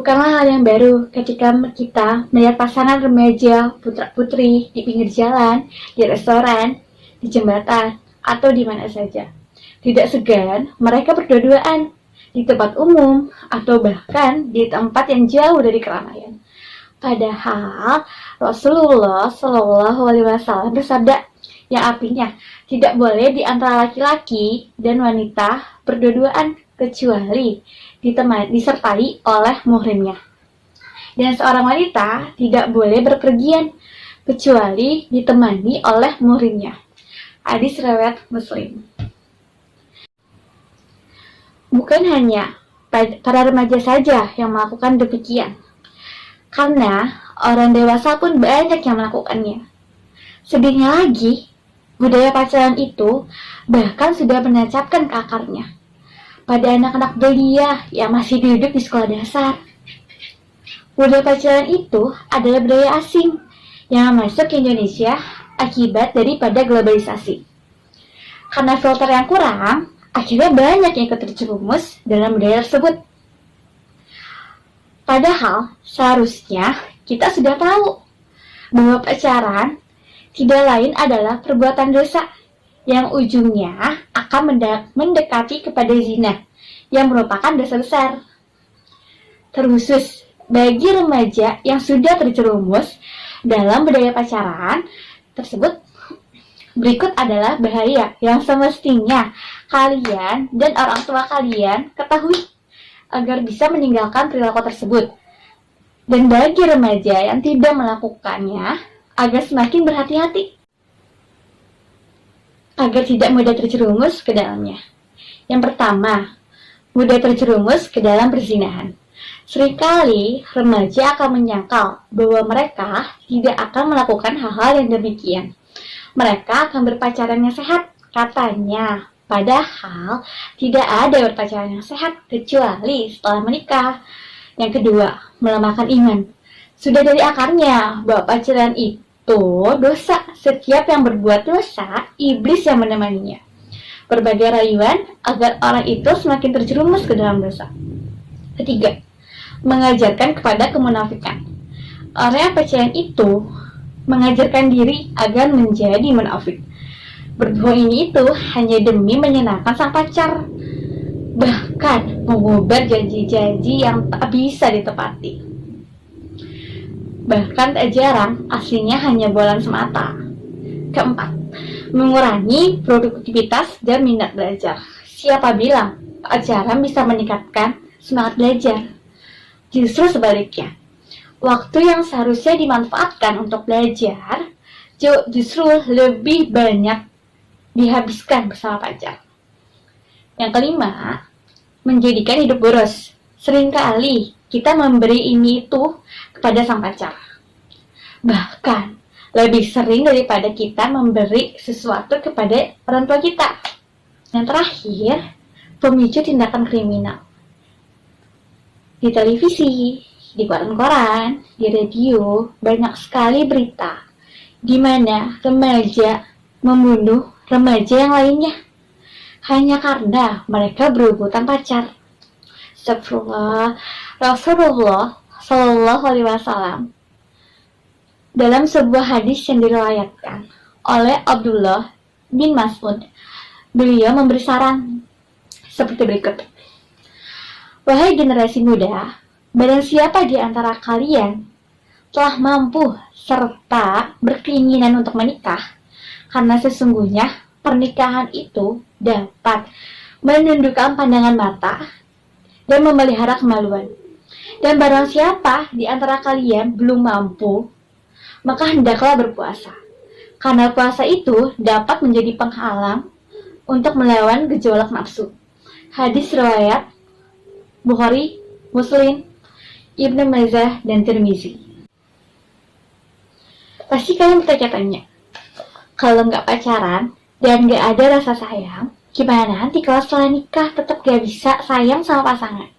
Bukanlah hal yang baru ketika kita melihat pasangan remaja putra-putri di pinggir jalan, di restoran, di jembatan, atau di mana saja. Tidak segan mereka berdua-duaan di tempat umum atau bahkan di tempat yang jauh dari keramaian. Padahal Rasulullah Shallallahu Alaihi Wasallam bersabda yang artinya tidak boleh di antara laki-laki dan wanita berdua-duaan kecuali disertai oleh muhrimnya. Dan seorang wanita tidak boleh berpergian kecuali ditemani oleh muhrimnya. Hadis riwayat Muslim. Bukan hanya para remaja saja yang melakukan demikian, karena orang dewasa pun banyak yang melakukannya. Sedihnya lagi, budaya pacaran itu bahkan sudah menancapkan ke akarnya pada anak-anak belia yang masih duduk di sekolah dasar. Budaya pacaran itu adalah budaya asing yang masuk ke Indonesia akibat daripada globalisasi. Karena filter yang kurang, akhirnya banyak yang ikut terjerumus dalam budaya tersebut. Padahal seharusnya kita sudah tahu bahwa pacaran tidak lain adalah perbuatan dosa yang ujungnya akan mendekati kepada zina yang merupakan dosa besar. Terkhusus bagi remaja yang sudah terjerumus dalam budaya pacaran tersebut, berikut adalah bahaya yang semestinya kalian dan orang tua kalian ketahui agar bisa meninggalkan perilaku tersebut. Dan bagi remaja yang tidak melakukannya, agar semakin berhati-hati agar tidak mudah terjerumus ke dalamnya. Yang pertama, mudah terjerumus ke dalam perzinahan. Seringkali remaja akan menyangkal bahwa mereka tidak akan melakukan hal-hal yang demikian. Mereka akan berpacaran yang sehat, katanya. Padahal tidak ada berpacaran yang sehat kecuali setelah menikah. Yang kedua, melemahkan iman. Sudah dari akarnya bahwa pacaran itu dosa. Setiap yang berbuat dosa, iblis yang menemaninya. Berbagai rayuan agar orang itu semakin terjerumus ke dalam dosa. Ketiga, mengajarkan kepada kemunafikan. Orang yang pacaran itu mengajarkan diri agar menjadi munafik. Berbohong ini itu hanya demi menyenangkan sang pacar, bahkan mengubar janji-janji yang tak bisa ditepati. Bahkan tak jarang aslinya hanya bualan semata. Keempat, mengurangi produktivitas dan minat belajar. Siapa bilang pacaran bisa meningkatkan semangat belajar? Justru sebaliknya, waktu yang seharusnya dimanfaatkan untuk belajar justru lebih banyak dihabiskan bersama pacar. Yang kelima, menjadikan hidup boros. Seringkali kita memberi ini itu kepada sang pacar. Bahkan lebih sering daripada kita memberi sesuatu kepada orang tua kita. Yang terakhir, pemicu tindakan kriminal. Di televisi, di koran-koran, di radio, banyak sekali berita di mana remaja membunuh remaja yang lainnya hanya karena mereka berebutan pacar. Astagfirullah. Rasulullah Shallallahu Alaihi Wasallam dalam sebuah hadis yang diriwayatkan oleh Abdullah bin Mas'ud, beliau memberi saran seperti berikut. Wahai generasi muda, barang siapa di antara kalian telah mampu serta berkeinginan untuk menikah, karena sesungguhnya pernikahan itu dapat menundukkan pandangan mata dan memelihara kemaluan. Dan barang siapa di antara kalian belum mampu, maka hendaklah berpuasa, karena puasa itu dapat menjadi penghalang untuk melawan gejolak nafsu. Hadis riwayat Bukhari, Muslim, Ibnu Majah, dan Tirmizi. Pasti kalian bertanya-tanya, kalau nggak pacaran dan nggak ada rasa sayang, gimana nanti kalau setelah nikah tetap gak bisa sayang sama pasangan?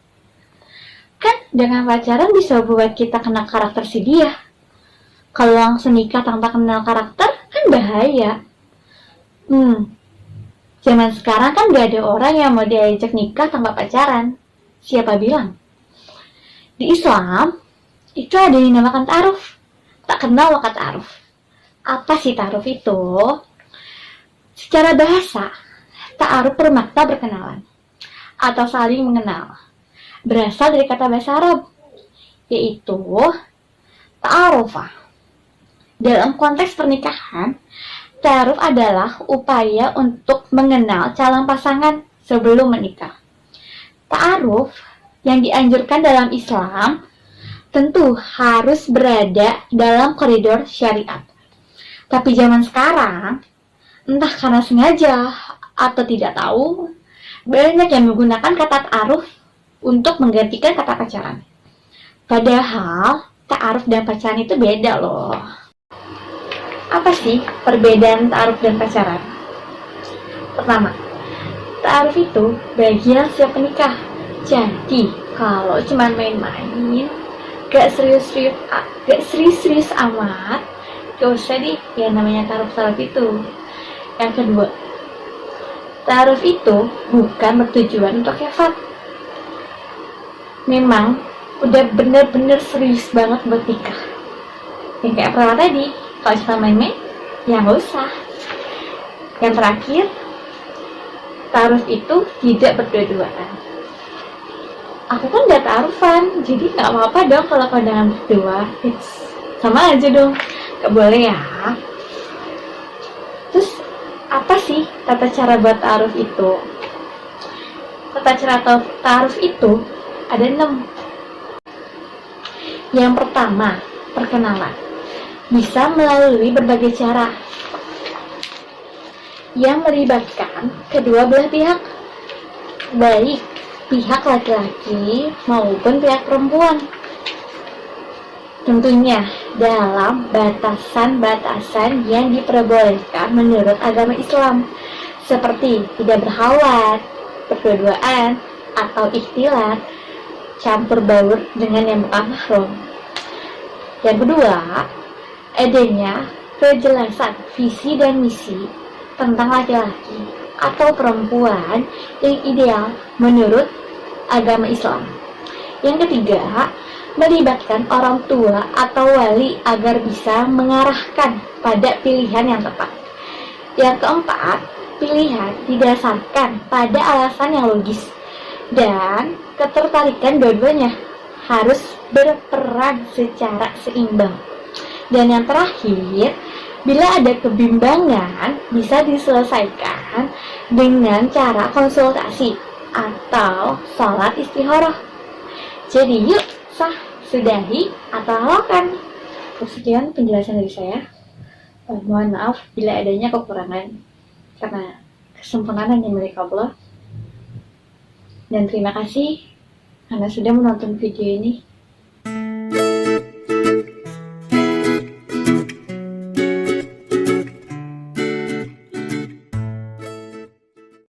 Kan dengan pacaran bisa buat kita kenal karakter si dia. Kalau langsung nikah tanpa kenal karakter kan bahaya. Zaman sekarang kan gak ada orang yang mau diajak nikah tanpa pacaran. Siapa bilang? Di Islam, itu ada yang dinamakan ta'aruf. Tak kenal maka ta'aruf. Apa sih ta'aruf itu? Secara bahasa, ta'aruf bermakna berkenalan atau saling mengenal. Berasal dari kata bahasa Arab, yaitu ta'arufah. Dalam konteks pernikahan, ta'aruf adalah upaya untuk mengenal calon pasangan sebelum menikah. Ta'aruf yang dianjurkan dalam Islam tentu harus berada dalam koridor syariat. Tapi zaman sekarang, entah karena sengaja atau tidak tahu, banyak yang menggunakan kata ta'aruf untuk menggantikan kata pacaran. Padahal ta'aruf dan pacaran itu beda loh. Apa sih perbedaan ta'aruf dan pacaran? Pertama, ta'aruf itu bagi yang siap menikah. Jadi, kalau cuma main-main, gak serius-serius amat, gak usah deh yang namanya ta'aruf itu. Yang kedua, ta'aruf itu bukan bertujuan untuk kefat. Memang udah bener-bener serius banget buat nikah. Yang kayak pertama tadi, kalau cuma main-main, ya nggak usah. Yang terakhir, ta'aruf itu tidak berdua-duaan. Aku kan gak ta'arufan, jadi gak apa-apa dong kalau kondangan berdua. It's sama aja dong, gak boleh ya. Terus apa sih tata cara buat ta'aruf itu? Tata cara ta'aruf itu ada 6. Yang pertama, perkenalan. Bisa melalui berbagai cara yang melibatkan kedua belah pihak, baik pihak laki-laki maupun pihak perempuan. Tentunya dalam batasan-batasan yang diperbolehkan menurut agama Islam, seperti tidak berhalwat, berdua-duaan, atau ikhtilat, campur baur dengan yang bukan mahram. Yang kedua, adanya kejelasan visi dan misi tentang laki-laki atau perempuan yang ideal menurut agama Islam. Yang ketiga, melibatkan orang tua atau wali agar bisa mengarahkan pada pilihan yang tepat. Yang keempat, pilihan didasarkan pada alasan yang logis dan ketertarikan dua-duanya harus berperan secara seimbang. Dan yang terakhir, bila ada kebimbangan bisa diselesaikan dengan cara konsultasi atau sholat istikharah. Jadi yuk sudahi atau halalkan. Sekian penjelasan dari saya. Mohon maaf bila adanya kekurangan, karena kesempurnaan yang milik Allah. Dan terima kasih karena sudah menonton video ini.